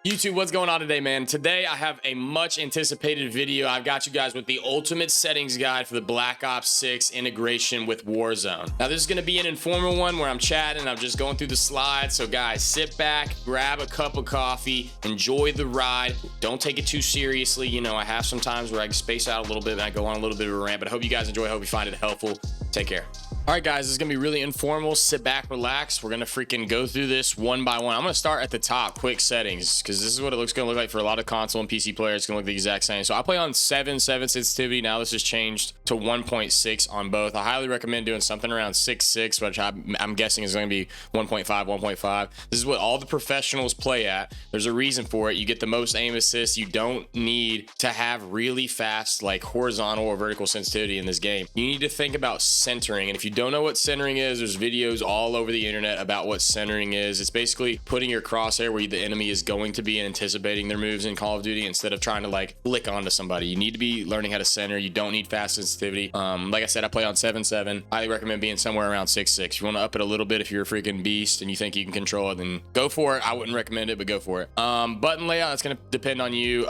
YouTube, what's going on today, man? Today I have a much anticipated video. I've got you guys with the ultimate settings guide for the Black Ops 6 integration with Warzone. Now this is going to be an informal one where I'm chatting, I'm just going through the slides. So guys, sit back, grab a cup of coffee, enjoy the ride. Don't take it too seriously. You know, I have some times where I space out a little bit and I go on a little bit of a rant, but I hope you guys enjoy. I hope you find it helpful. Take care. All right, guys, this is gonna be really informal. Sit back, relax. We're gonna freaking go through this one by one. I'm gonna start at the top, quick settings, because this is what it looks gonna look like for a lot of console and PC players. It's gonna look the exact same. So I play on 7 sensitivity. Now this has changed to 1.6 on both. I highly recommend doing something around 6.6, which I'm guessing is gonna be 1.5, 1.5. This is what all the professionals play at. There's a reason for it. You get the most aim assist. You don't need to have really fast, like horizontal or vertical sensitivity in this game. You need to think about centering, and if you don't know what centering is, there's videos all over the internet about what centering is. It's basically putting your crosshair where the enemy is going to be and anticipating their moves in Call of Duty instead of trying to like flick onto somebody. You need to be learning how to center. You don't need fast sensitivity. Like I said, I play on 7.7. Highly recommend being somewhere around 6.6. You want to up it a little bit if you're a freaking beast and you think you can control it, then go for it. I wouldn't recommend it, but go for it. Button layout, that's going to depend on you.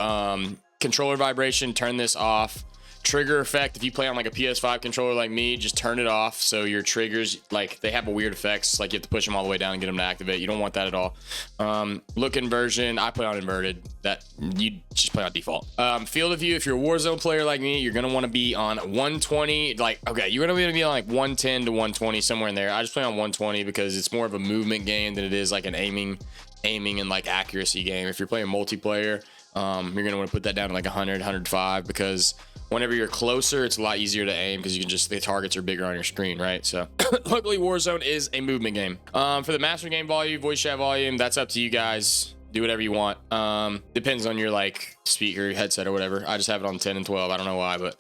Controller vibration, turn this off. Trigger effect, if you play on like a PS5 controller like me, just turn it off so your triggers, like, they have a weird effects, like you have to push them all the way down and get them to activate. You don't want that at all. Look inversion, I play on inverted. That you just play on default. Field of view, if you're a Warzone player like me, you're gonna want to be on 120. Like, okay, you're gonna be on like 110 to 120, somewhere in there. I just play on 120 because it's more of a movement game than it is like an aiming and like accuracy game. If you're playing multiplayer, you're gonna want to put that down to like 100, 105, because whenever you're closer, it's a lot easier to aim because you can just, the targets are bigger on your screen, right? So luckily Warzone is a movement game. For the master game volume, voice chat volume, that's up to you guys. Do whatever you want. Depends on your like speaker, headset, or whatever. I just have it on 10 and 12. I don't know why, but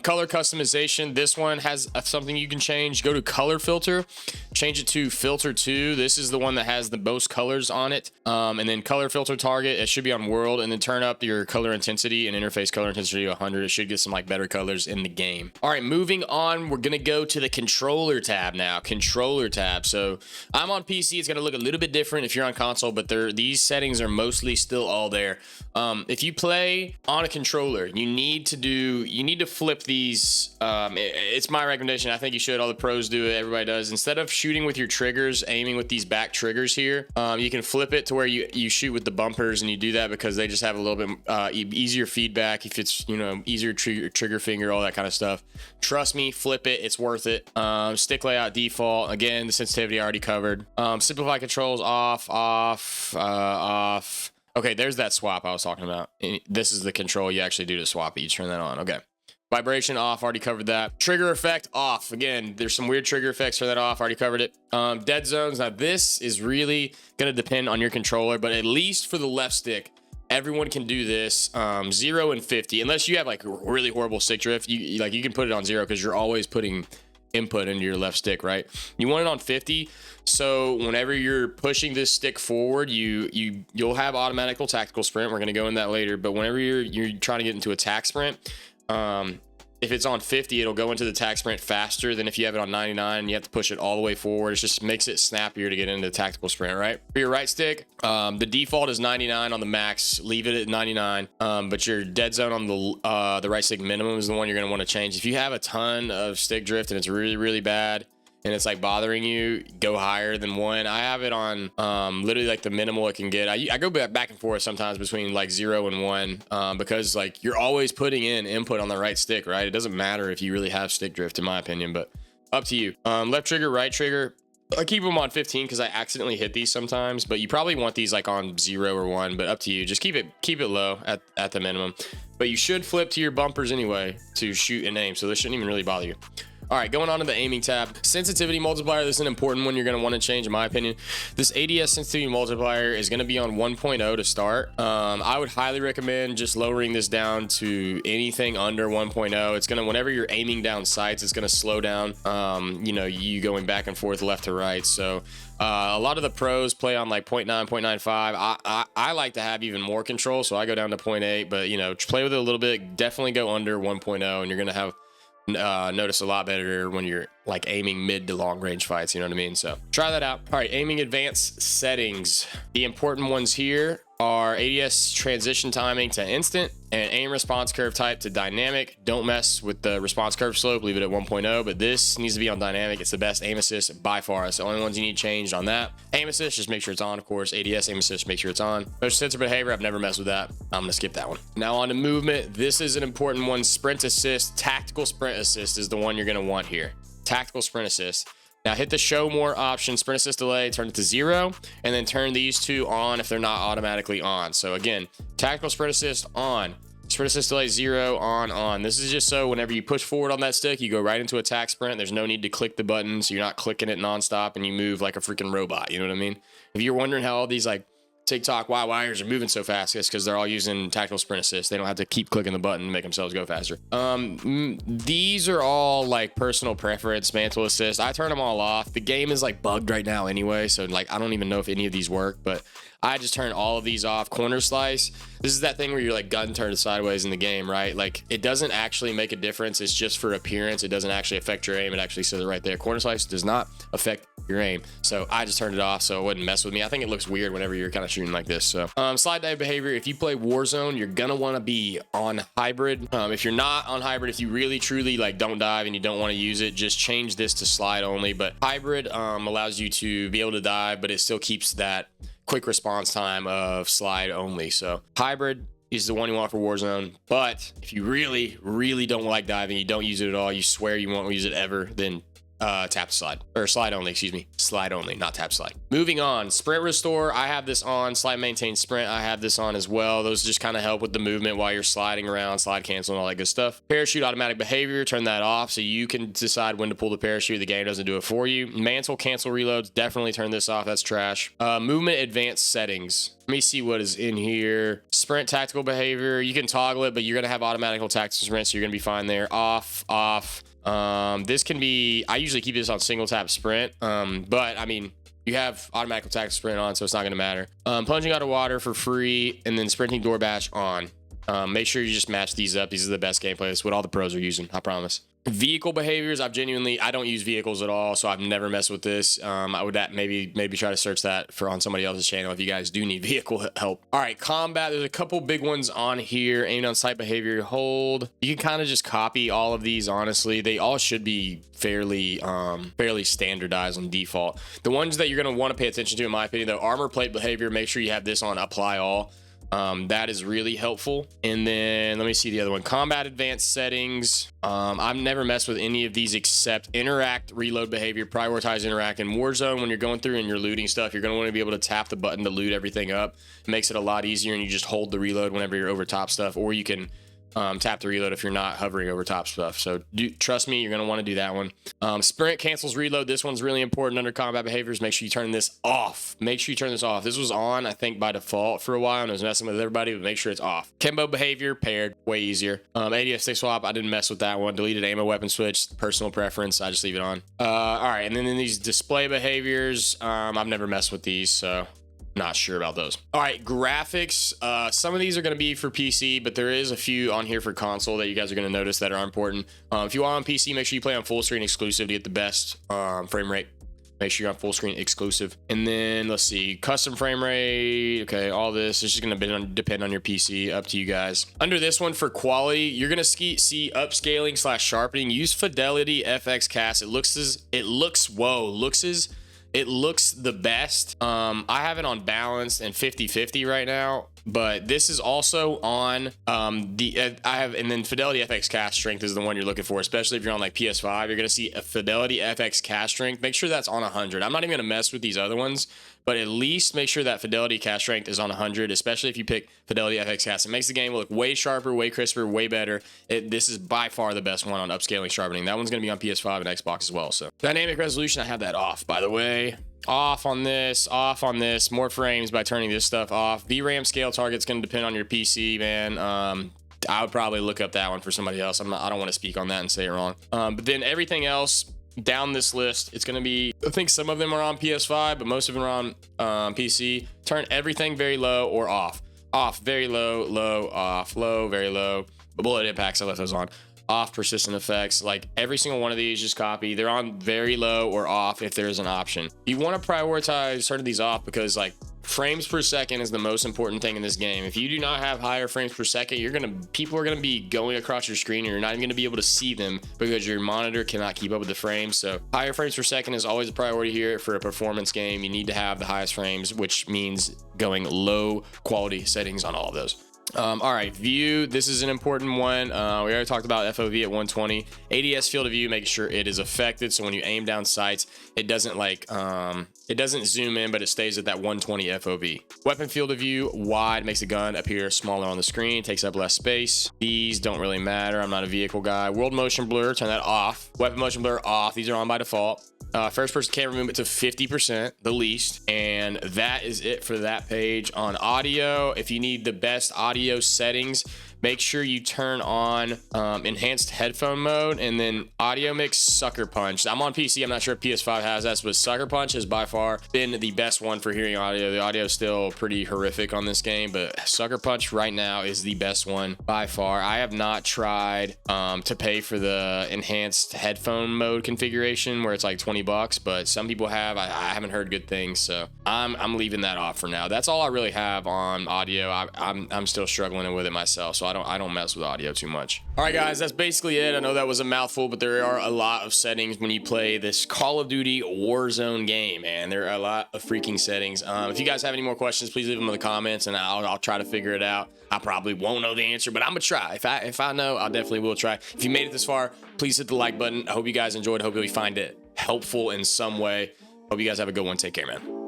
color customization, this one has something you can change. Go to color filter, change it to filter 2. This is the one that has the most colors on it. And then color filter target, it should be on world, and then turn up your color intensity and interface color intensity to 100. It should get some like better colors in the game. All right, moving on, we're gonna go to the controller tab now. Controller tab. So I'm on PC. It's gonna look a little bit different if you're on console, but these settings are mostly still all there. If you play on a controller, you need to flip these. It's my recommendation. I think you should. All the pros do it. Everybody does. Instead of shooting with your triggers, aiming with these back triggers here, you can flip it to where you shoot with the bumpers, and you do that because they just have a little bit easier feedback. If it's, you know, easier trigger finger, all that kind of stuff. Trust me, flip it. It's worth it. Stick layout default. Again, the sensitivity I already covered. Simplify controls off. Okay, there's that swap I was talking about. This is the control you actually do to swap it. You turn that on. Okay. Vibration off, already covered that. Trigger effect off. Again, there's some weird trigger effects for that off, already covered it. Dead zones. Now this is really gonna depend on your controller, but at least for the left stick, everyone can do this. 0 and 50, unless you have like really horrible stick drift. You can put it on 0 because you're always putting input into your left stick, right? You want it on 50, so whenever you're pushing this stick forward, you'll have automatical tactical sprint. We're gonna go in that later, but whenever you're trying to get into attack sprint, if it's on 50, it'll go into the attack sprint faster than if you have it on 99 and you have to push it all the way forward. It just makes it snappier to get into tactical sprint, right? For your right stick, the default is 99 on the max. Leave it at 99. But your dead zone on the right stick minimum is the one you're going to want to change. If you have a ton of stick drift and it's really, really bad, and it's like bothering you, go higher than 1. I have it on literally like the minimal it can get. I go back and forth sometimes between like 0 and 1 because like you're always putting in input on the right stick, right? It doesn't matter if you really have stick drift, in my opinion, but up to you. Left trigger, right trigger, I keep them on 15 because I accidentally hit these sometimes, but you probably want these like on 0 or 1, but up to you. Just keep it low at the minimum, but you should flip to your bumpers anyway to shoot and aim, so this shouldn't even really bother you. All right, going on to the aiming tab. Sensitivity multiplier, this is an important one you're going to want to change, in my opinion. This ADS sensitivity multiplier is going to be on 1.0 to start. I would highly recommend just lowering this down to anything under 1.0. It's going to, whenever you're aiming down sights, it's going to slow down, you know, you going back and forth left to right. So a lot of the pros play on like 0.9, 0.95. I like to have even more control, so I go down to 0.8, but, you know, play with it a little bit. Definitely go under 1.0, and you're going to have notice a lot better when you're like aiming mid to long range fights, you know what I mean? So try that out. All right, aiming advanced settings. The important ones here are ADS transition timing to instant and aim response curve type to dynamic. Don't mess with the response curve slope, leave it at 1.0, but this needs to be on dynamic. It's the best aim assist by far. It's the only ones you need changed on that. Aim assist, just make sure it's on, of course. ADS aim assist, make sure it's on. Motion sensor behavior, I've never messed with that. I'm gonna skip that one. Now on to movement. This is an important one. Sprint assist, tactical sprint assist is the one you're gonna want here. Tactical sprint assist. Now hit the show more option, sprint assist delay, turn it to 0, and then turn these two on if they're not automatically on. So again, tactical sprint assist on, sprint assist delay 0, on. This is just so whenever you push forward on that stick, you go right into attack sprint. There's no need to click the button, so you're not clicking it nonstop and you move like a freaking robot. You know what I mean? If you're wondering how all these like TikTok wires are moving so fast, it's because they're all using tactical sprint assist. They don't have to keep clicking the button to make themselves go faster. These are all like personal preference. Mantle assist, I turn them all off. The game is like bugged right now anyway, so like I don't even know if any of these work, but I just turn all of these off. Corner slice, this is that thing where you're like gun turned sideways in the game, right? Like it doesn't actually make a difference. It's just for appearance. It doesn't actually affect your aim. It actually says it right there. Corner slice does not affect your aim. So I just turned it off so it wouldn't mess with me. I think it looks weird whenever you're kind of shooting like this. So slide dive behavior. If you play Warzone, you're gonna want to be on hybrid. If you're not on hybrid, if you really truly like don't dive and you don't want to use it, just change this to slide only. But hybrid allows you to be able to dive, but it still keeps that quick response time of slide only. So hybrid is the one you want for Warzone. But if you really don't like diving, you don't use it at all, you swear you won't use it ever, then tap to slide, or slide only, excuse me. Slide only, not tap slide. Moving on, sprint restore, I have this on. Slide maintain sprint, I have this on as well. Those just kind of help with the movement while you're sliding around, slide cancel and all that good stuff. Parachute automatic behavior, turn that off so you can decide when to pull the parachute. The game doesn't do it for you. Mantle cancel reloads, definitely turn this off, that's trash. Movement advanced settings. Let me see what is in here. Sprint tactical behavior, you can toggle it, but you're gonna have automatic tactical sprint, so you're gonna be fine there. Off. This can be, I usually keep this on single tap sprint, but I mean, you have automatic tactical sprint on, so it's not going to matter. Plunging out of water for free, and then sprinting door bash on. Make sure you just match these up. These are the best gameplay. That's what all the pros are using, I promise. Vehicle behaviors, I don't use vehicles at all, so I've never messed with this. I would maybe try to search that on somebody else's channel if you guys do need vehicle help. All right, combat, there's a couple big ones on here. Aim on sight behavior, hold. You can kind of just copy all of these, honestly. They all should be fairly standardized on default. The ones that you're going to want to pay attention to, in my opinion, though, armor plate behavior, make sure you have this on apply all. That is really helpful. And then let me see the other one, combat advanced settings. I've never messed with any of these except interact, reload behavior, prioritize interact. In Warzone, when you're going through and you're looting stuff, you're going to want to be able to tap the button to loot everything up. It makes it a lot easier, and you just hold the reload whenever you're over top stuff, or you can tap the reload if you're not hovering over top stuff. So trust me, you're going to want to do that one. Sprint cancels reload. This one's really important under combat behaviors. Make sure you turn this off. Make sure you turn this off. This was on, I think, by default for a while, and it was messing with everybody, but make sure it's off. Kimbo behavior, paired, way easier. ADS stick swap, I didn't mess with that one. Deleted ammo weapon switch, personal preference, I just leave it on. All right, and then in these display behaviors, I've never messed with these, so not sure about those. All right, graphics. Some of these are going to be for PC, but there is a few on here for console that you guys are going to notice that are important. If you are on PC, make sure you play on full screen exclusive to get the best frame rate. Make sure you're on full screen exclusive. And then let's see, custom frame rate. Okay, all this is just going to depend on your PC. Up to you guys. Under this one for quality, you're going to see upscaling / sharpening. Use Fidelity FX Cast. It looks the best. I have it on balanced and 50-50 right now, but this is also on and then Fidelity FX cast strength is the one you're looking for, especially if you're on like PS5. You're gonna see a Fidelity FX cast strength. Make sure that's on 100. I'm not even gonna mess with these other ones, but at least make sure that Fidelity cast strength is on 100, especially if you pick Fidelity FX cast. It makes the game look way sharper, way crisper, way better. This is by far the best one on upscaling sharpening. That one's gonna be on PS5 and Xbox as well. So dynamic resolution, I have that off, by the way. Off on this, more frames by turning this stuff off. VRAM scale target's gonna depend on your PC, man. I would probably look up that one for somebody else. I don't want to speak on that and say it wrong. But then everything else down this list, it's gonna be, I think some of them are on PS5, but most of them are on PC. Turn everything very low or off. Off, very low, low, off, low, very low. Bullet impacts, I left those on. off persistent effects. Like every single one of these, just copy. They're on very low or off if there's an option. You want to prioritize certain of these off because like frames per second is the most important thing in this game. If you do not have higher frames per second, people are gonna be going across your screen and you're not even gonna be able to see them because your monitor cannot keep up with the frames. So higher frames per second is always a priority here for a performance game. You need to have the highest frames, which means going low quality settings on all of those. All right, view. This is an important one. We already talked about FOV at 120. ADS field of view, making sure it is affected. So when you aim down sights, it doesn't like it doesn't zoom in, but it stays at that 120 FOV. Weapon field of view, wide, makes the gun appear smaller on the screen, takes up less space. These don't really matter. I'm not a vehicle guy. World motion blur, turn that off. Weapon motion blur off. These are on by default. First person camera movement to 50%, the least, and that is it for that page. On audio, if you need the best audio settings, make sure you turn on enhanced headphone mode and then audio mix sucker punch. I'm on PC, I'm not sure if PS5 has that, but sucker punch has by far been the best one for hearing audio. The audio is still pretty horrific on this game, but sucker punch right now is the best one by far. I have not tried to pay for the enhanced headphone mode configuration where it's like 20 bucks, but some people have. I haven't heard good things, so I'm leaving that off for now. That's all I really have on audio. I'm still struggling with it myself, so I don't mess with audio too much. All right, guys, that's basically it. I know that was a mouthful, but there are a lot of settings when you play this Call of Duty Warzone game, man. There are a lot of freaking settings. If you guys have any more questions, please leave them in the comments, and I'll try to figure it out. I probably won't know the answer, but I'm gonna try. If I know, I'll definitely will try. If you made it this far, please hit the like button. I hope you guys enjoyed. I hope you find it helpful in some way. Hope you guys have a good one. Take care, man.